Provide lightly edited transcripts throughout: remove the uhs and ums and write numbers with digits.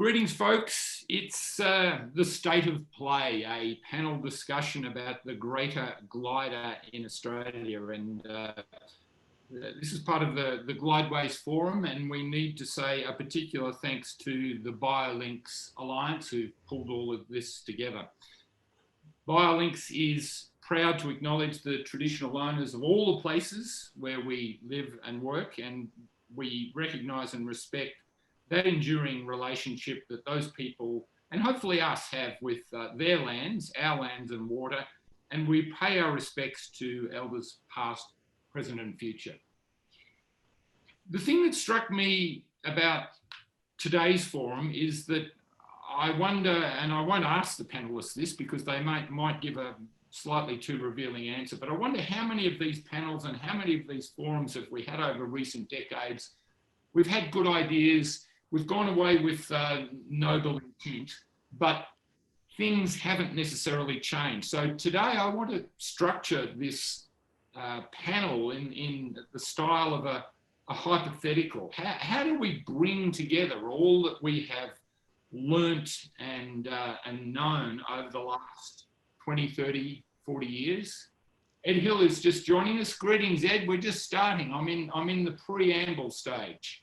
Greetings, folks. It's the state of play, a panel discussion about the greater glider in Australia. And this is part of the Glideways Forum, and we need to say a particular thanks to the Biolinks Alliance who pulled all of this together. Biolinks is proud to acknowledge the traditional owners of all the places where we live and work, and we recognise and respect that enduring relationship that those people, and hopefully us, have with their lands, our lands and water, and we pay our respects to elders past, present and future. The thing that struck me about today's forum is that I wonder, and I won't ask the panellists this because they might give a slightly too revealing answer, but I wonder how many of these panels and how many of these forums have we had over recent decades. We've had good ideas, we've gone away with noble intent, but things haven't necessarily changed. So today I want to structure this panel in the style of a hypothetical. How do we bring together all that we have learnt and known over the last 20, 30, 40 years? Ed Hill is just joining us. Greetings, Ed. We're just starting. I'm in the preamble stage.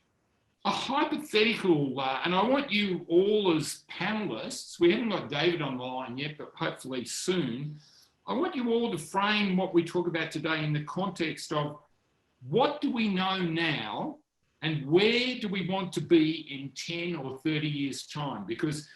A hypothetical, and I want you all as panellists, we haven't got David on the line yet, but hopefully soon, I want you all to frame what we talk about today in the context of what do we know now and where do we want to be in 10 or 30 years' time? Because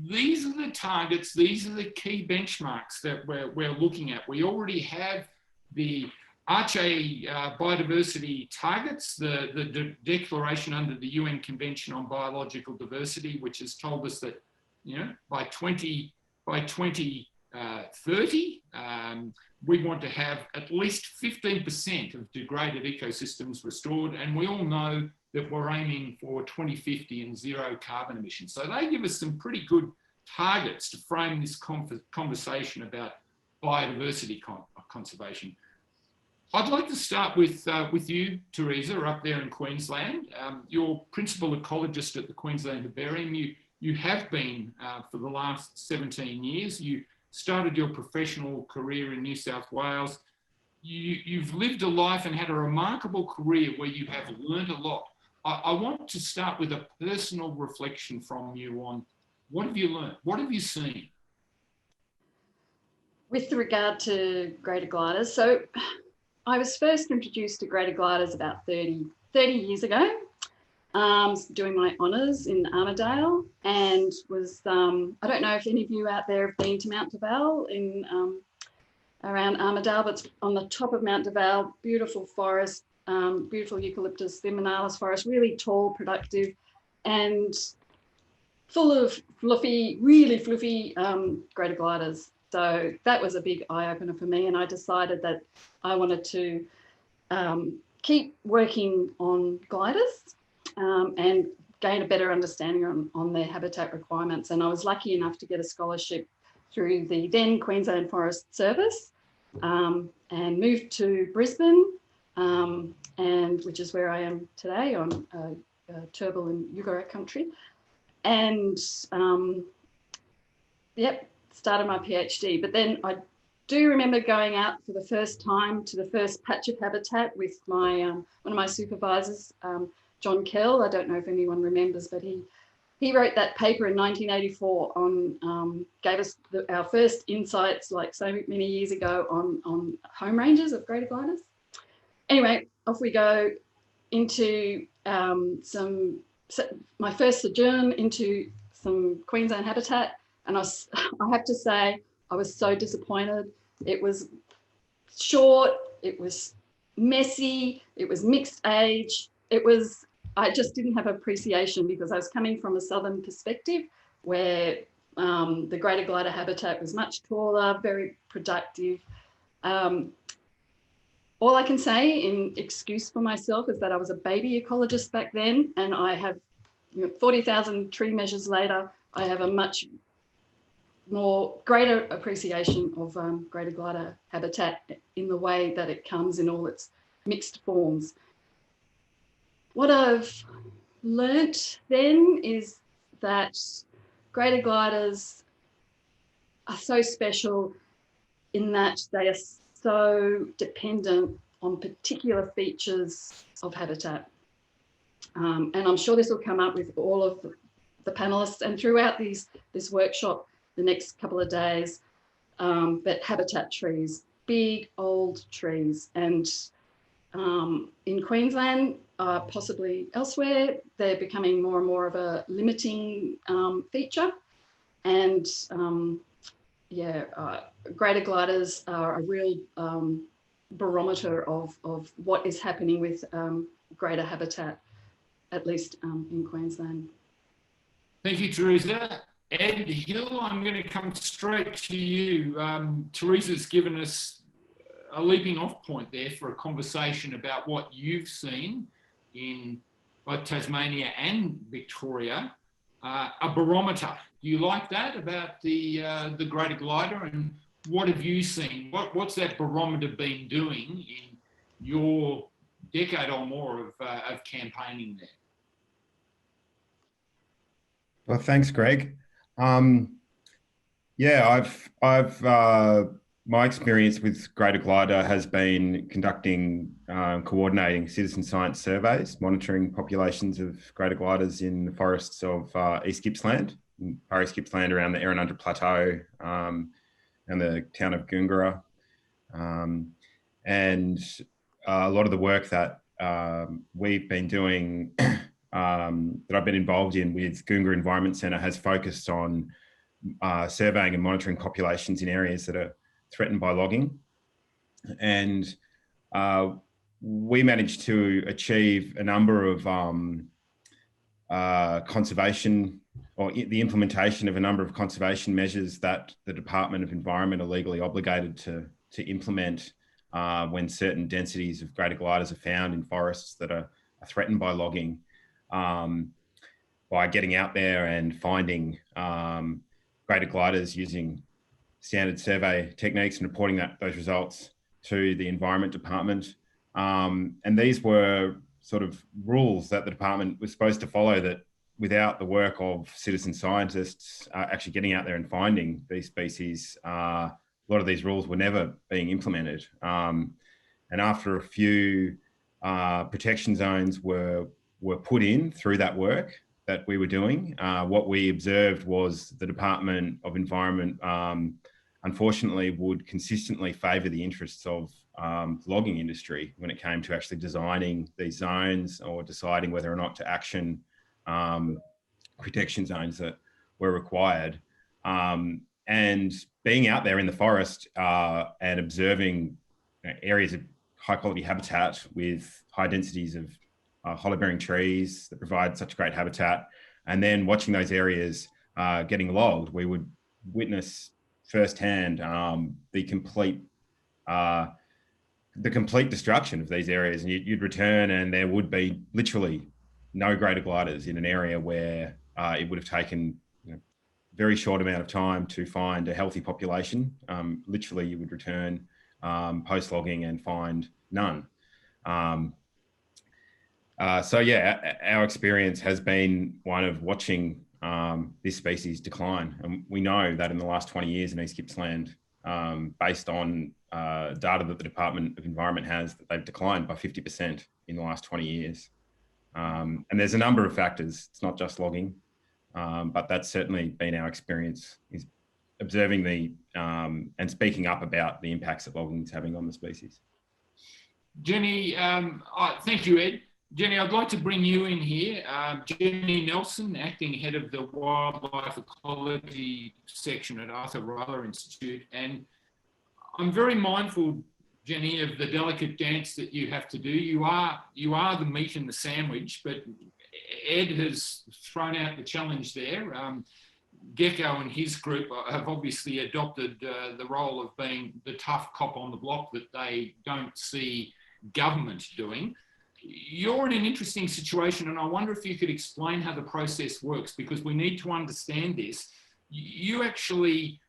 these are the targets, these are the key benchmarks that we're looking at. We already have the Arche biodiversity targets, the declaration under the UN Convention on Biological Diversity, which has told us that, you know, by 2030, we want to have at least 15% of degraded ecosystems restored. And we all know that we're aiming for 2050 and zero carbon emissions. So they give us some pretty good targets to frame this conversation about biodiversity conservation. I'd like to start with you, Teresa, up there in Queensland. You're principal ecologist at the Queensland Herbarium. You have been for the last 17 years. You started your professional career in New South Wales. You've lived a life and had a remarkable career where you have learned a lot. I want to start with a personal reflection from you on what have you learned? What have you seen? With regard to greater gliders, so I was first introduced to greater gliders about 30 years ago, doing my honours in Armidale, and was, I don't know if any of you out there have been to Mount Duval in around Armidale, but it's on the top of Mount Duval, beautiful forest, beautiful eucalyptus, limonales forest, really tall, productive, and full of fluffy, really fluffy greater gliders. So that was a big eye-opener for me, and I decided that I wanted to keep working on gliders and gain a better understanding on their habitat requirements. And I was lucky enough to get a scholarship through the then Queensland Forest Service and moved to Brisbane, and which is where I am today on Turrbal and Yugara country. And yep, started my PhD. But then I do remember going out for the first time to the first patch of habitat with my one of my supervisors, John Kell. I don't know if anyone remembers, but he wrote that paper in 1984 on gave us our first insights, like so many years ago, on home ranges of greater gliders. Anyway, off we go into my first sojourn into some Queensland habitat. And I have to say, I was so disappointed. It was short, it was messy, it was mixed age. I just didn't have appreciation because I was coming from a southern perspective where the greater glider habitat was much taller, very productive. All I can say in excuse for myself is that I was a baby ecologist back then, and I have, 40,000 tree measures later, I have a much greater appreciation of greater glider habitat in the way that it comes in all its mixed forms. What I've learnt then is that greater gliders are so special in that they are so dependent on particular features of habitat. And I'm sure this will come up with all of the panelists and throughout this workshop the next couple of days, but habitat trees, big old trees. And in Queensland, possibly elsewhere, they're becoming more and more of a limiting feature. And greater gliders are a real barometer of what is happening with greater habitat, at least in Queensland. Thank you, Teresa. Ed Hill, I'm going to come straight to you. Teresa's given us a leaping off point there for a conversation about what you've seen in both Tasmania and Victoria, a barometer. Do you like that about the greater glider, and what have you seen? What's that barometer been doing in your decade or more of campaigning there? Well, thanks, Gregg. Yeah, I've my experience with Greater Glider has been conducting, coordinating citizen science surveys, monitoring populations of Greater Gliders in the forests of East Gippsland, Far East Gippsland around the Eyre and Under Plateau, and the town of Goongerah. And a lot of the work that we've been doing, that I've been involved in with Goongerah Environment Centre, has focused on surveying and monitoring populations in areas that are threatened by logging. And we managed to achieve a number of conservation, or the implementation of a number of conservation measures that the Department of Environment are legally obligated to implement when certain densities of greater gliders are found in forests that are threatened by logging, by getting out there and finding greater gliders using standard survey techniques and reporting those results to the Environment Department. And these were sort of rules that the department was supposed to follow, that without the work of citizen scientists actually getting out there and finding these species, a lot of these rules were never being implemented. And after a few protection zones were put in through that work that we were doing, what we observed was the Department of Environment unfortunately would consistently favour the interests of the logging industry when it came to actually designing these zones or deciding whether or not to action protection zones that were required. And being out there in the forest and observing areas of high quality habitat with high densities of hollow-bearing trees that provide such great habitat, and then watching those areas getting logged, we would witness firsthand the complete destruction of these areas. And you'd return and there would be literally no greater gliders in an area where it would have taken very short amount of time to find a healthy population. Literally you would return post-logging and find none. So yeah, our experience has been one of watching this species decline. And we know that in the last 20 years in East Gippsland, based on data that the Department of Environment has, that they've declined by 50% in the last 20 years. And there's a number of factors. It's not just logging, but that's certainly been our experience, is observing the and speaking up about the impacts that logging is having on the species. Jenny, thank you, Ed. Jenny, I'd like to bring you in here. Jenny Nelson, Acting Head of the Wildlife Ecology Section at Arthur Rylah Institute. And I'm very mindful, Jenny, of the delicate dance that you have to do. You are the meat in the sandwich, but Ed has thrown out the challenge there. GECO and his group have obviously adopted the role of being the tough cop on the block that they don't see government doing. You're in an interesting situation, and I wonder if you could explain how the process works, because we need to understand this. You actually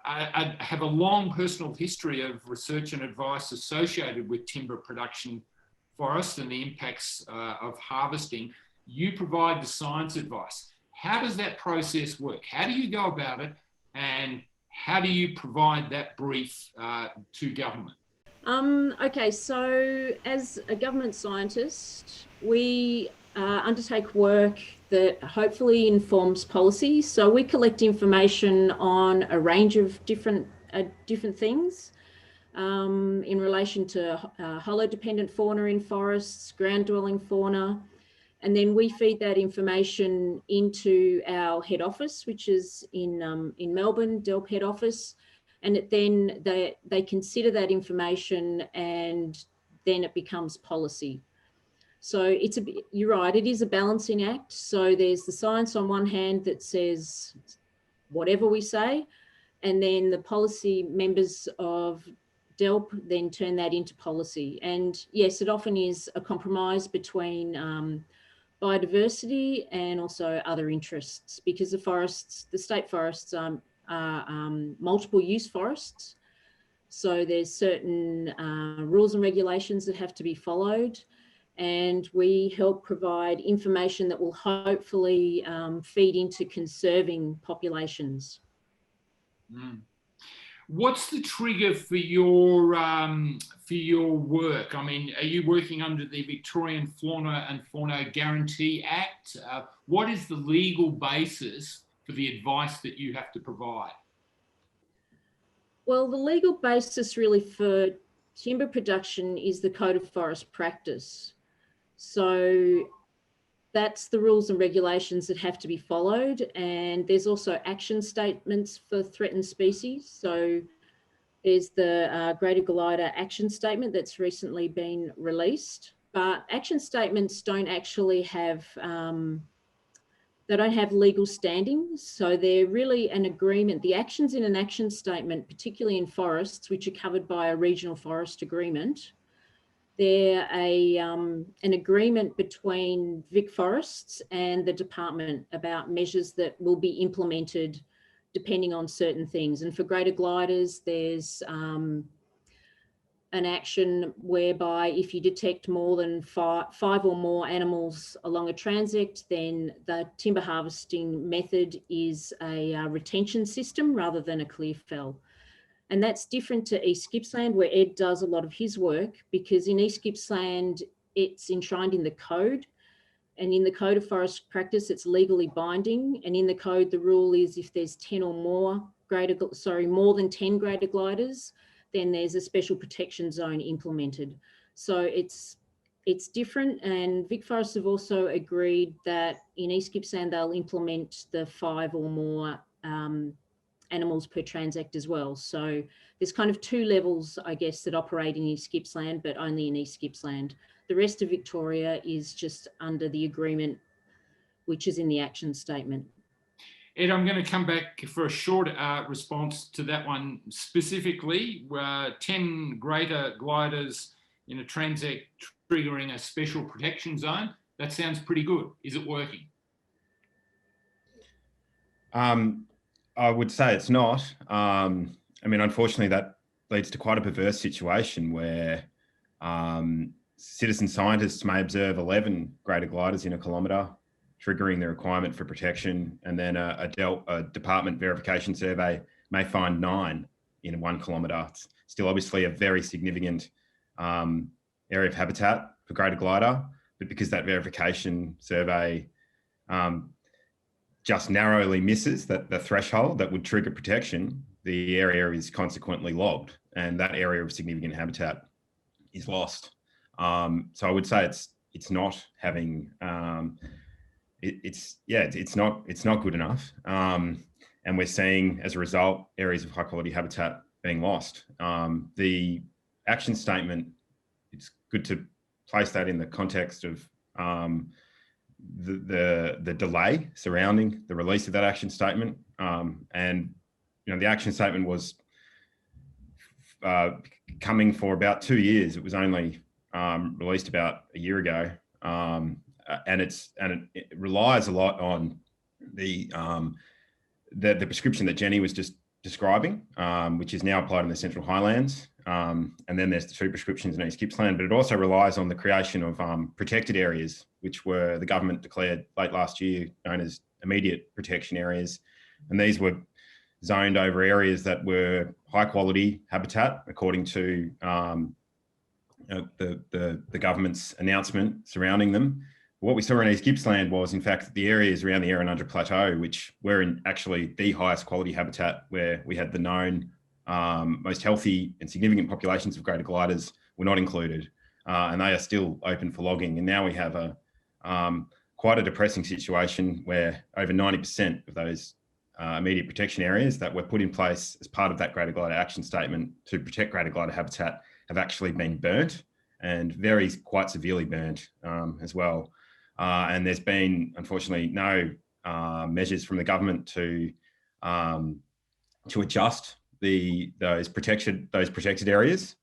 have a long personal history of research and advice associated with timber production forests and the impacts of harvesting. You provide the science advice. How does that process work? How do you go about it, and how do you provide that brief to government? Okay, so as a government scientist, we undertake work that hopefully informs policy. So we collect information on a range of different things in relation to hollow-dependent fauna in forests, ground-dwelling fauna, and then we feed that information into our head office, which is in Melbourne, DELP head office. And then they consider that information, and then it becomes policy. So you're right, it is a balancing act. So there's the science on one hand that says whatever we say, and then the policy members of DELP then turn that into policy. And yes, it often is a compromise between biodiversity and also other interests, because the state forests are multiple use forests. So there's certain rules and regulations that have to be followed, and we help provide information that will hopefully feed into conserving populations. Mm. What's the trigger for your work? I mean, are you working under the Victorian Fauna and Fauna Guarantee Act? What is the legal basis for the advice that you have to provide? Well, the legal basis really for timber production is the Code of Forest Practice. So that's the rules and regulations that have to be followed. And there's also action statements for threatened species. So there's the Greater Glider Action Statement that's recently been released. But action statements don't actually have they don't have legal standing. So they're really an agreement. The actions in an action statement, particularly in forests, which are covered by a regional forest agreement, they're an agreement between Vic Forests and the department about measures that will be implemented depending on certain things. And for greater gliders, there's an action whereby if you detect more than five or more animals along a transect, then the timber harvesting method is a retention system rather than a clear fell. And that's different to East Gippsland, where Ed does a lot of his work, because in East Gippsland, it's enshrined in the code. And in the Code of Forest Practice, it's legally binding. And in the code, the rule is if there's 10 or more more than 10 greater gliders, then there's a special protection zone implemented. So it's different. And Vic Forests have also agreed that in East Gippsland, they'll implement the 5 or more animals per transect as well. So there's kind of 2 levels, I guess, that operate in East Gippsland, but only in East Gippsland. The rest of Victoria is just under the agreement, which is in the action statement. Ed, I'm going to come back for a short response to that one specifically. 10 greater gliders in a transect triggering a special protection zone. That sounds pretty good. Is it working? I would say it's not. I mean, unfortunately, that leads to quite a perverse situation where citizen scientists may observe 11 greater gliders in a kilometre, triggering the requirement for protection, and then a department verification survey may find 9 in 1 kilometre. It's still obviously a very significant area of habitat for greater glider, but because that verification survey just narrowly misses the threshold that would trigger protection, the area is consequently logged, and that area of significant habitat is lost. So I would say it's not having it's not good enough, and we're seeing as a result areas of high quality habitat being lost. The action statement, it's good to place that in the context of the delay surrounding the release of that action statement, and the action statement was coming for about 2 years. It was only released about a year ago, and it relies a lot on the prescription that Jenny was just describing, which is now applied in the Central Highlands, and then there's the 2 prescriptions in East Gippsland. But it also relies on the creation of protected areas, which were the government declared late last year, known as immediate protection areas. And these were zoned over areas that were high quality habitat according to the government's announcement surrounding them. What we saw in East Gippsland was, in fact, the areas around the Eyre and Plateau, which were in actually the highest quality habitat, where we had the known most healthy and significant populations of greater gliders, were not included, and they are still open for logging. And now we have a quite a depressing situation where over 90% of those immediate protection areas that were put in place as part of that greater glider action statement to protect greater glider habitat have actually been burnt, and quite severely burnt as well. And there's been, unfortunately, no measures from the government to adjust those protected areas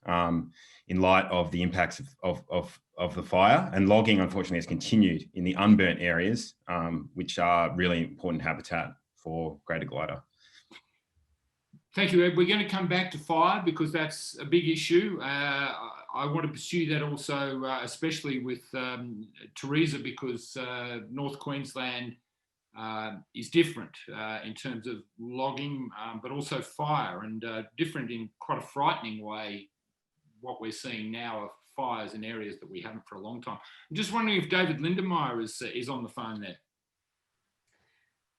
in light of the impacts of the fire. And logging, unfortunately, has continued in the unburnt areas, which are really important habitat for greater glider. Thank you, Ed. We're going to come back to fire because that's a big issue. I want to pursue that also, especially with Teresa, because North Queensland is different in terms of logging, but also fire, and different in quite a frightening way, what we're seeing now of fires in areas that we haven't for a long time. I'm just wondering if David Lindenmayer is on the phone there.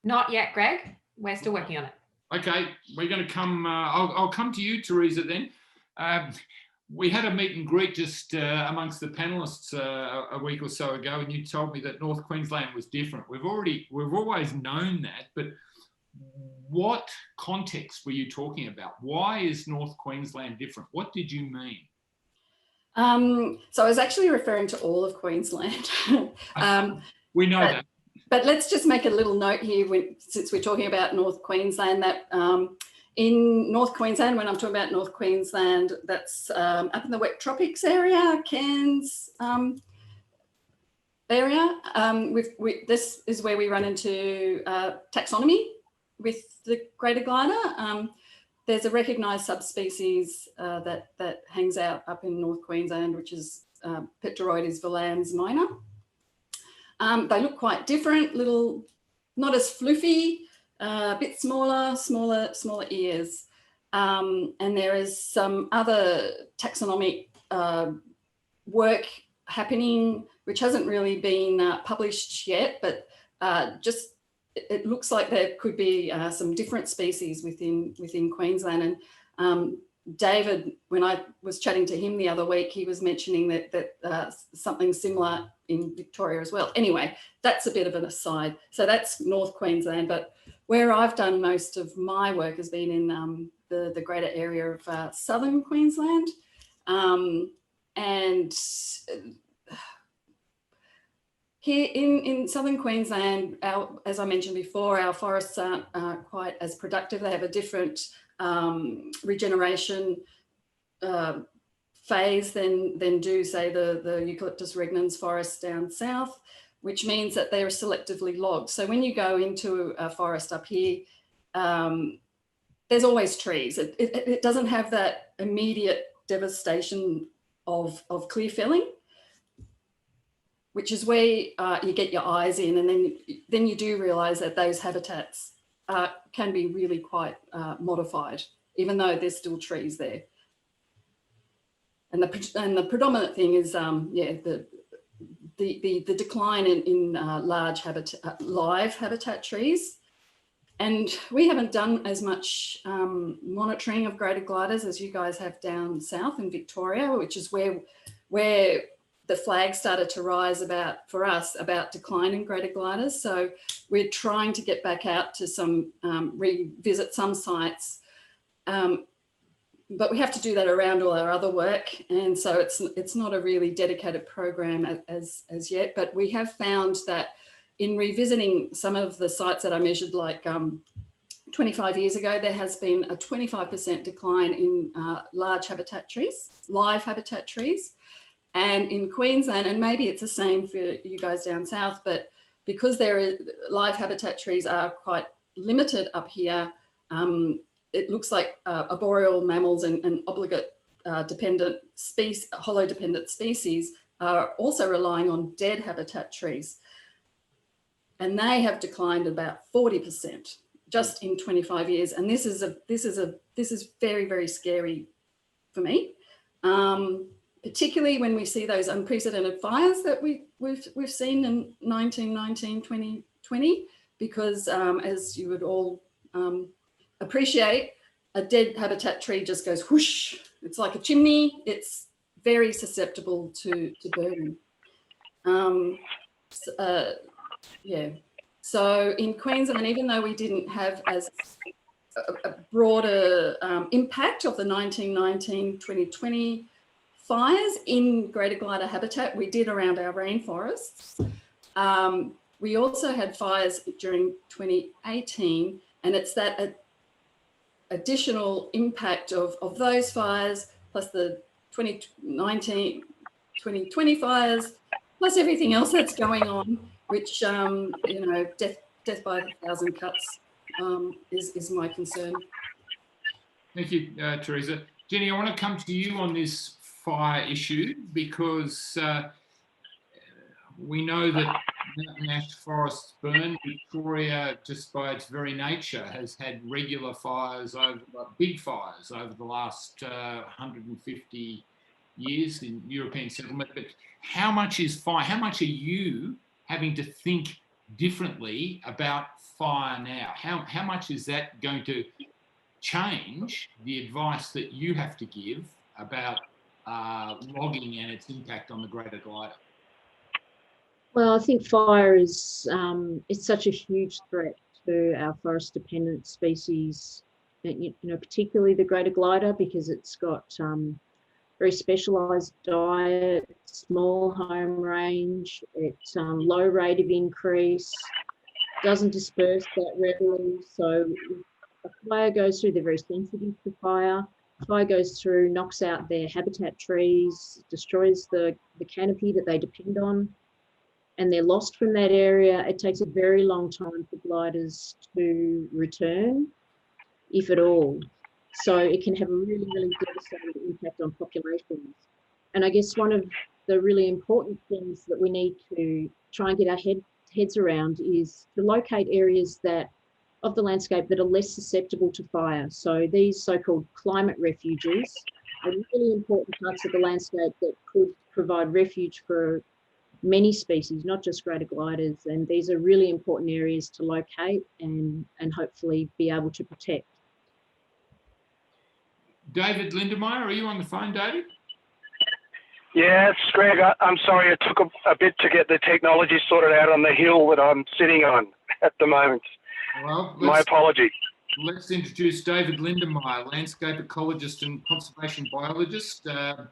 Not yet, Greg. We're still working on it. Okay, we're going to come, I'll come to you, Teresa, then. We had a meet and greet just amongst the panellists a week or so ago, and you told me that North Queensland was different. We've always known that, but what context were you talking about? Why is North Queensland different? What did you mean? So I was actually referring to all of Queensland. We know that. But let's just make a little note here, since we're talking about North Queensland, that in North Queensland, when I'm talking about North Queensland, that's up in the wet tropics area, Cairns area. This is where we run into taxonomy with the greater glider. There's a recognised subspecies that hangs out up in North Queensland, which is Pteroides volans minor. They look quite different, not as floofy, a bit smaller ears. And there is some other taxonomic work happening, which hasn't really been published yet, but it looks like there could be some different species within Queensland. And David, when I was chatting to him the other week, he was mentioning that something similar in Victoria as well. Anyway, that's a bit of an aside. So that's North Queensland, but where I've done most of my work has been in the greater area of southern Queensland. And here in southern Queensland, as I mentioned before, our forests aren't quite as productive. They have a different regeneration phase than do, say, the Eucalyptus regnans forests down south, which means that they are selectively logged. So when you go into a forest up here, there's always trees. It doesn't have that immediate devastation of clear felling, which is where you get your eyes in, and then you do realise that those habitats can be really quite modified, even though there's still trees there. And the predominant thing is, the decline in large live habitat trees. And we haven't done as much monitoring of greater gliders as you guys have down south in Victoria, which is where the flag started to rise for us about decline in greater gliders. So we're trying to get back out to revisit some sites, but we have to do that around all our other work. And so it's not a really dedicated program as yet, but we have found that in revisiting some of the sites that I measured, like 25 years ago, there has been a 25% decline in live habitat trees. And in Queensland, and maybe it's the same for you guys down south, but because live habitat trees are quite limited up here, it looks like arboreal mammals and obligate dependent species, hollow-dependent species are also relying on dead habitat trees. and they have declined about 40% just in 25 years. And this is very, very scary for me, particularly when we see those unprecedented fires that we've seen in 1919, 2020, because as you would all appreciate, a dead habitat tree just goes whoosh. It's like a chimney. It's very susceptible to burning. Yeah. So in Queensland, even though we didn't have as a broader impact of the 1919-2020 fires in greater glider habitat, we did around our rainforests. We also had fires during 2018, and it's that additional impact of those fires, plus the 2019, 2020 fires, plus everything else that's going on, which, you know, death by 1,000 cuts is my concern. Thank you, Teresa. Jenny, I want to come to you on this fire issue because we know that mountain ash forests burn. Victoria, just by its very nature, has had regular fires, big fires over the last 150 years in European settlement. But how much is fire? How much are you having to think differently about fire now? How much is that going to change the advice that you have to give about logging and its impact on the greater glider? Well, I think fire is it's such a huge threat to our forest-dependent species, you know, particularly the greater glider, because it's got very specialised diet, small home range, it's low rate of increase, doesn't disperse that readily. So if a fire goes through, they're very sensitive to fire. Fire goes through, knocks out their habitat trees, destroys the canopy that they depend on, and they're lost from that area. It takes a very long time for gliders to return, if at all. So it can have a really, really devastating impact on populations. And I guess one of the really important things that we need to try and get our heads around is to locate areas of the landscape that are less susceptible to fire. So these so-called climate refuges are really important parts of the landscape that could provide refuge for many species, not just greater gliders. And these are really important areas to locate and hopefully be able to protect. David Lindenmayer, are you on the phone, David? Yes, Gregg, I'm sorry it took a bit to get the technology sorted out on the hill that I'm sitting on at the moment. Well, my apology. Let's introduce David Lindenmayer, landscape ecologist and conservation biologist,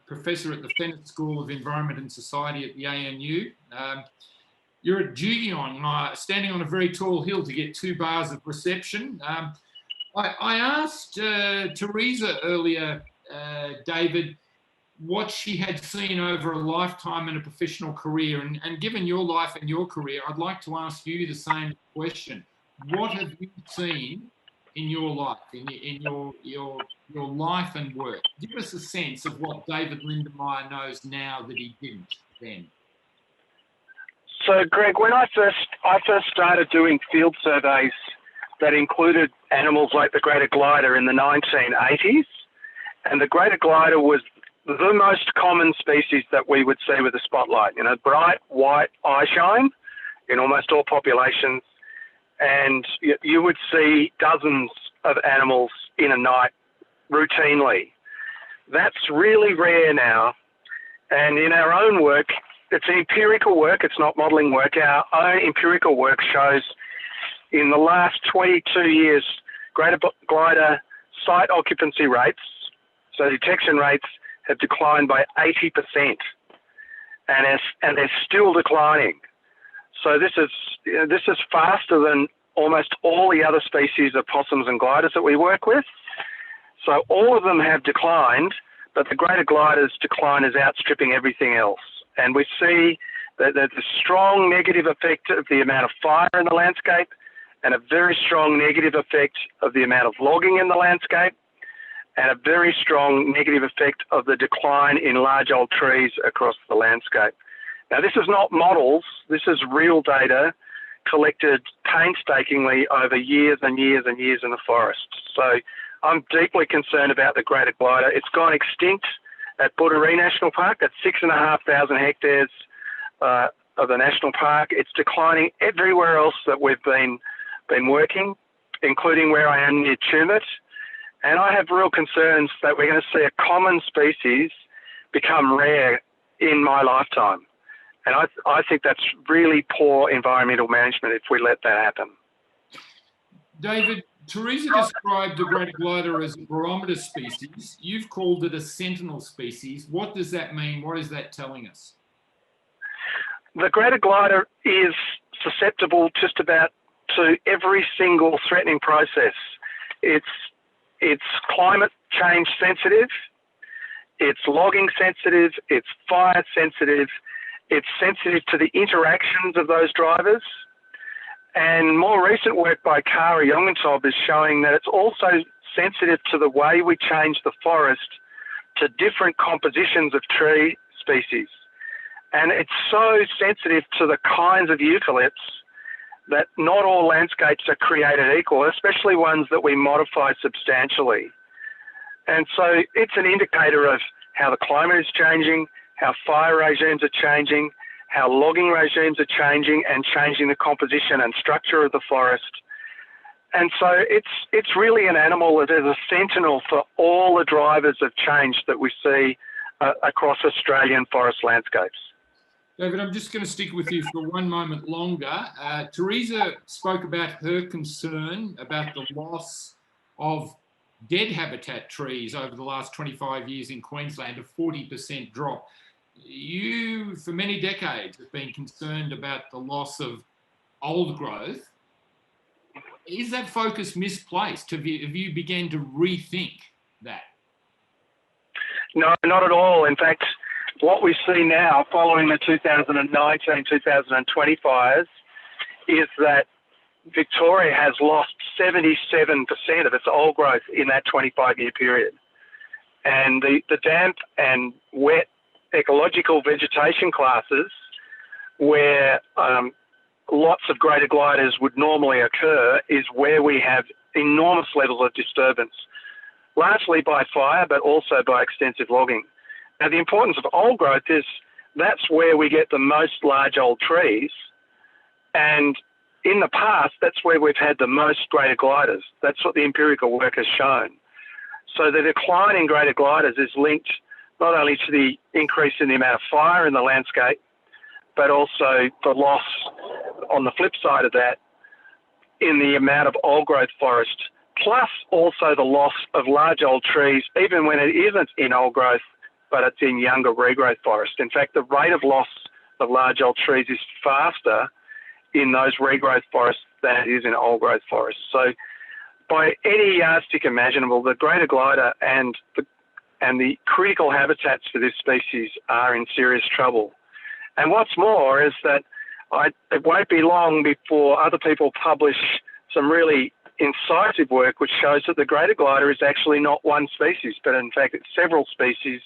professor at the Fenner School of Environment and Society at the ANU. You're at GECO, standing on a very tall hill to get 2 bars of reception. I asked Teresa earlier, David, what she had seen over a lifetime and a professional career. And given your life and your career, I'd like to ask you the same question. What have you seen in your life, in your life and work? Give us a sense of what David Lindenmayer knows now that he didn't then. So, Gregg, when I first started doing field surveys that included animals like the greater glider in the 1980s, and the greater glider was the most common species that we would see with a spotlight, you know, bright white eye shine in almost all populations. And you would see dozens of animals in a night routinely. That's really rare now. And in our own work, it's empirical work, it's not modelling work. Our own empirical work shows in the last 22 years, greater glider site occupancy rates, so detection rates, have declined by 80%, and they're still declining. So this is faster than almost all the other species of possums and gliders that we work with. So all of them have declined, but the greater glider's decline is outstripping everything else. And we see that there's a strong negative effect of the amount of fire in the landscape and a very strong negative effect of the amount of logging in the landscape and a very strong negative effect of the decline in large old trees across the landscape. Now, this is not models, this is real data collected painstakingly over years and years and years in the forest. So I'm deeply concerned about the greater glider. It's gone extinct at Buddaree National Park. That's 6,500 hectares of the national park. It's declining everywhere else that we've been working, including where I am near Tumut. And I have real concerns that we're going to see a common species become rare in my lifetime. And I think that's really poor environmental management if we let that happen. David, Teresa described the greater glider as a barometer species. You've called it a sentinel species. What does that mean? What is that telling us? The greater glider is susceptible just about to every single threatening process. It's climate change sensitive, it's logging sensitive, it's fire sensitive, it's sensitive to the interactions of those drivers. And more recent work by Kari Jongentob is showing that it's also sensitive to the way we change the forest to different compositions of tree species. And it's so sensitive to the kinds of eucalypts that not all landscapes are created equal, especially ones that we modify substantially. And so it's an indicator of how the climate is changing, how fire regimes are changing, how logging regimes are changing and changing the composition and structure of the forest. And so it's really an animal that is a sentinel for all the drivers of change that we see across Australian forest landscapes. David, I'm just going to stick with you for one moment longer. Teresa spoke about her concern about the loss of dead habitat trees over the last 25 years in Queensland, a 40% drop. You, for many decades, have been concerned about the loss of old growth. Is that focus misplaced? Have you begun to rethink that? No, not at all. In fact, what we see now following the 2019-2020 fires is that Victoria has lost 77% of its old growth in that 25-year period. And the damp and wet ecological vegetation classes where lots of greater gliders would normally occur is where we have enormous levels of disturbance, largely by fire, but also by extensive logging. Now, the importance of old growth is that's where we get the most large old trees. And in the past, that's where we've had the most greater gliders. That's what the empirical work has shown. So the decline in greater gliders is linked not only to the increase in the amount of fire in the landscape, but also the loss, on the flip side of that, in the amount of old growth forest, plus also the loss of large old trees, even when it isn't in old growth, but it's in younger regrowth forest. In fact, the rate of loss of large old trees is faster in those regrowth forests than it is in old growth forests. So by any yardstick imaginable, the greater glider and the critical habitats for this species are in serious trouble. And what's more is that it won't be long before other people publish some really incisive work which shows that the greater glider is actually not one species, but in fact it's several species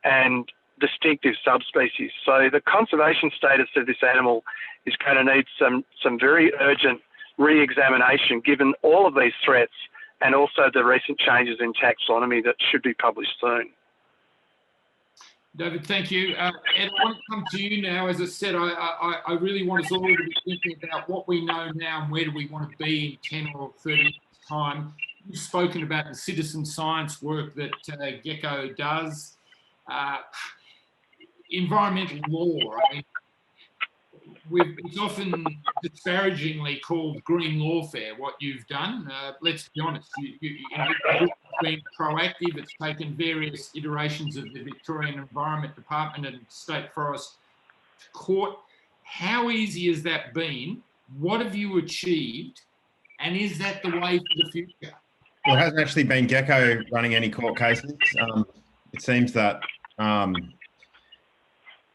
and distinctive subspecies. So the conservation status of this animal is going to need some very urgent re-examination given all of these threats and also the recent changes in taxonomy that should be published soon. David, thank you. Ed, I want to come to you now. As I said, I really want us all to be thinking about what we know now and where do we want to be in 10 or 30 years' time. You've spoken about the citizen science work that GECO does. Environmental law, I mean, it's often disparagingly called green lawfare, what you've done. Let's be honest, you've been proactive. It's taken various iterations of the Victorian Environment Department and State Forest to court. How easy has that been? What have you achieved? And is that the way for the future? Well, it hasn't actually been GECO running any court cases. It seems that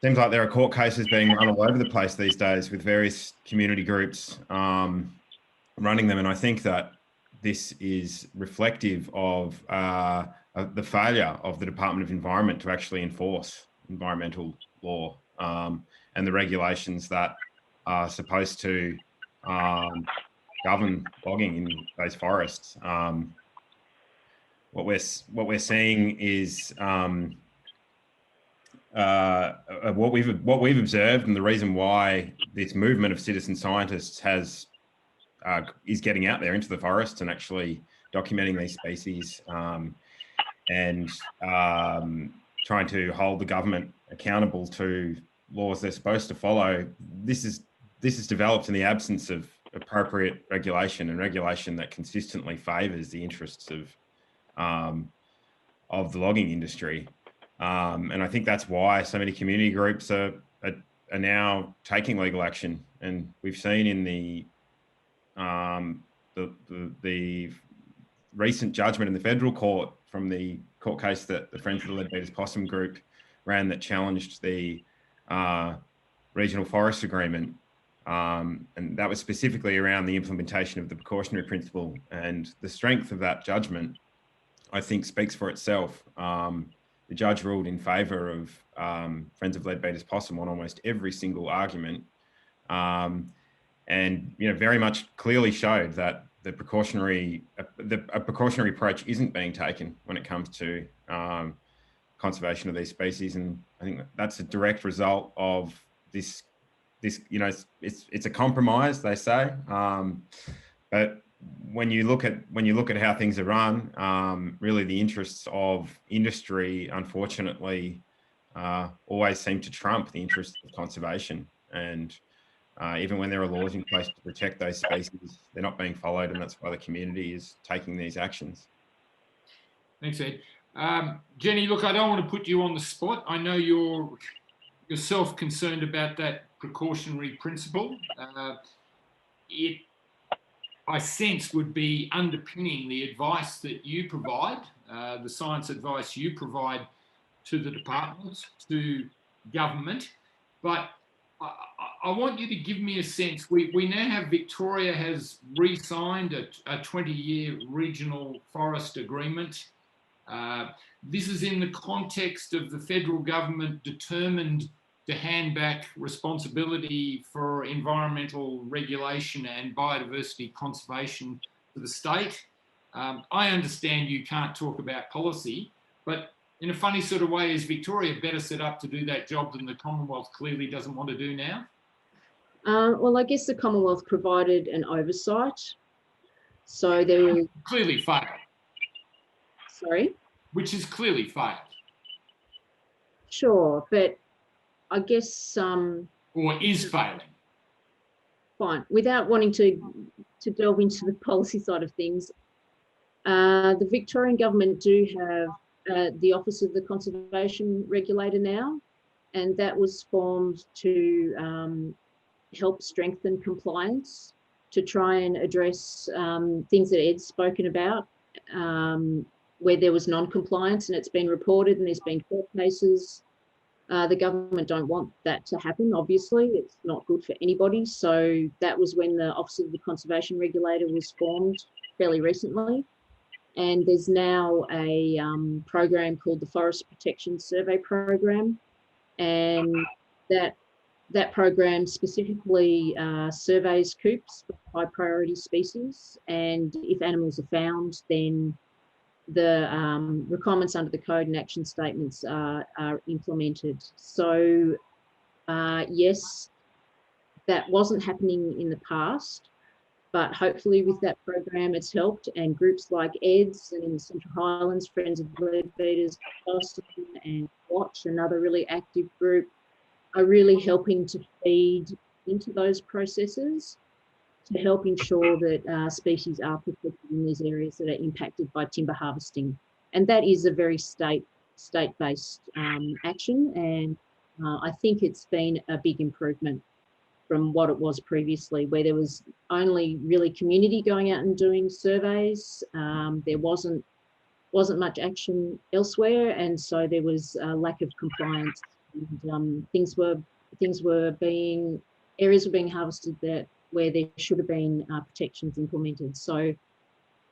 seems like there are court cases being run all over the place these days with various community groups running them. And I think that this is reflective of the failure of the Department of Environment to actually enforce environmental law and the regulations that are supposed to govern logging in those forests. What we're seeing is what we've observed, and the reason why this movement of citizen scientists is getting out there into the forests and actually documenting these species and trying to hold the government accountable to laws they're supposed to follow. This is developed in the absence of appropriate regulation, and regulation that consistently favours the interests of the logging industry. And I think that's why so many community groups are now taking legal action. And we've seen in the recent judgment in the federal court from the court case that the Friends of the Leadbeater's Possum group ran that challenged the regional forest agreement. And that was specifically around the implementation of the precautionary principle. And the strength of that judgment, I think, speaks for itself. The judge ruled in favour of Friends of Leadbeater's Possum on almost every single argument, and very much clearly showed that a precautionary approach isn't being taken when it comes to conservation of these species. And I think that's a direct result of this. It's a compromise, they say, but when you look at how things are run, really the interests of industry, unfortunately, always seem to trump the interests of conservation. And even when there are laws in place to protect those species, they're not being followed, and that's why the community is taking these actions. Thanks, Ed. Jenny, look, I don't want to put you on the spot. I know you're yourself concerned about that precautionary principle. I sense would be underpinning the advice that you provide, the science advice you provide to the departments, to government. But I want you to give me a sense. We now have Victoria has re-signed a 20-year regional forest agreement. This is in the context of the federal government determined to hand back responsibility for environmental regulation and biodiversity conservation to the state. I understand you can't talk about policy, but in a funny sort of way, is Victoria better set up to do that job than the Commonwealth clearly doesn't want to do now? Well, I guess the Commonwealth provided an oversight. So there was... Clearly failed. Sorry? Which has clearly failed. Sure, but I guess... or is failing. Fine. Without wanting to delve into the policy side of things, the Victorian government do have the Office of the Conservation Regulator now, and that was formed to help strengthen compliance, to try and address things that Ed's spoken about, where there was non-compliance, and it's been reported and there's been court cases. The government don't want that to happen, obviously. It's not good for anybody. So that was when the Office of the Conservation Regulator was formed fairly recently. And there's now a program called the Forest Protection Survey Program. And that program specifically surveys coops for high priority species. And if animals are found, then the requirements under the code and action statements are implemented. So yes, that wasn't happening in the past, but hopefully with that program it's helped, and groups like EDS and in the Central Highlands, Friends of Leadbeater's Possum and Watch, another really active group, are really helping to feed into those processes to help ensure that species are protected in these areas that are impacted by timber harvesting. And that is a very state-based action, and I think it's been a big improvement from what it was previously, where there was only really community going out and doing surveys. There wasn't much action elsewhere, and so there was a lack of compliance. And, areas were being harvested where there should have been protections implemented. So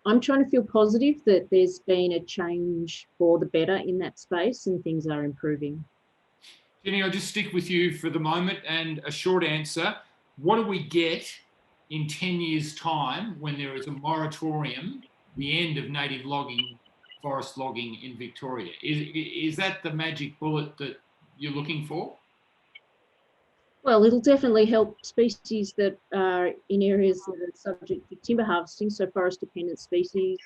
I'm trying to feel positive that there's been a change for the better in that space and things are improving. Jenny, I'll just stick with you for the moment and a short answer. What do we get in 10 years' time, when there is a moratorium, the end of native logging, forest logging in Victoria? Is that the magic bullet that you're looking for? Well, it'll definitely help species that are in areas that are subject to timber harvesting, so forest-dependent species.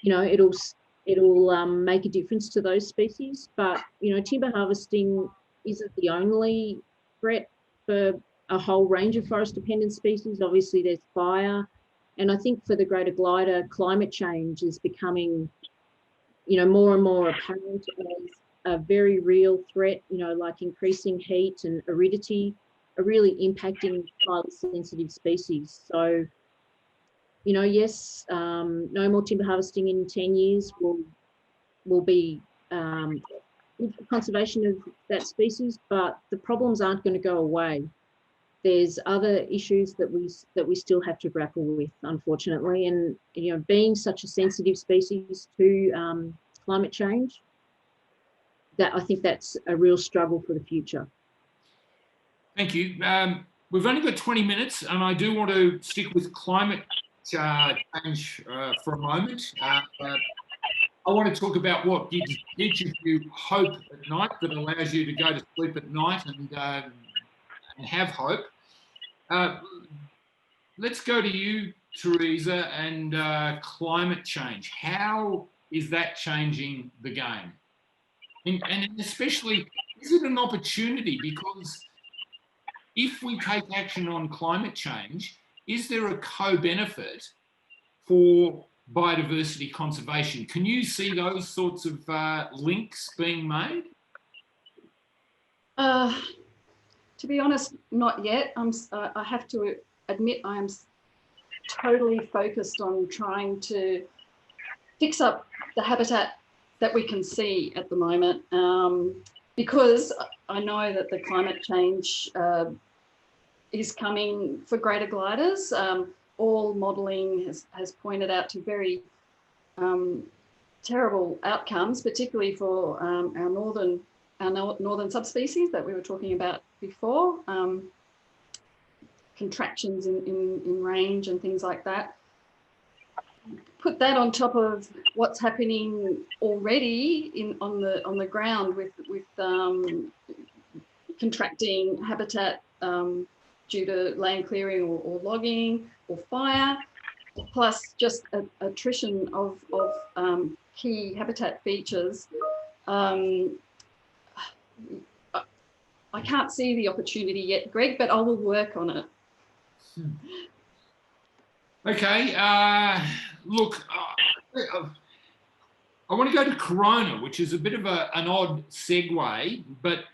You know, it'll make a difference to those species. But, you know, timber harvesting isn't the only threat for a whole range of forest-dependent species. Obviously, there's fire. And I think for the greater glider, climate change is becoming, you know, more and more apparent as a very real threat, you know, like increasing heat and aridity are really impacting highly sensitive species. So, you know, yes, no more timber harvesting in 10 years will be good for conservation of that species, but the problems aren't going to go away. There's other issues that we still have to grapple with, unfortunately, and, you know, being such a sensitive species to climate change, that I think that's a real struggle for the future. Thank you. We've only got 20 minutes, and I do want to stick with climate change for a moment. I want to talk about what gives each of you hope at night, that allows you to go to sleep at night and have hope. Let's go to you, Teresa, and climate change. How is that changing the game? And especially, is it an opportunity? Because if we take action on climate change, is there a co-benefit for biodiversity conservation? Can you see those sorts of links being made? To be honest, not yet. I have to admit I am totally focused on trying to fix up the habitat that we can see at the moment, because I know that the climate change is coming for greater gliders. All modelling has pointed out to very terrible outcomes, particularly for our northern subspecies that we were talking about before, contractions in range and things like that. Put that on top of what's happening already on the ground with contracting habitat due to land clearing or logging or fire, plus just attrition of key habitat features. I can't see the opportunity yet, Greg, but I will work on it. Okay, look, I want to go to Corona, which is a bit of an odd segue, but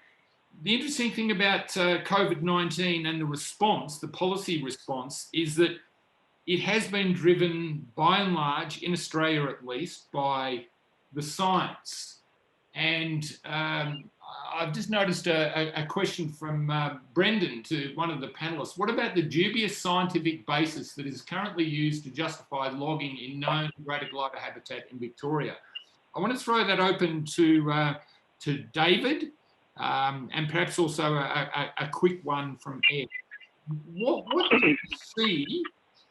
the interesting thing about COVID-19 and the response, the policy response, is that it has been driven by and large, in Australia at least, by the science. And I've just noticed a question from Brendan to one of the panellists. What about the dubious scientific basis that is currently used to justify logging in known greater glider habitat in Victoria? I want to throw that open to David, and perhaps also a quick one from Ed. What do you see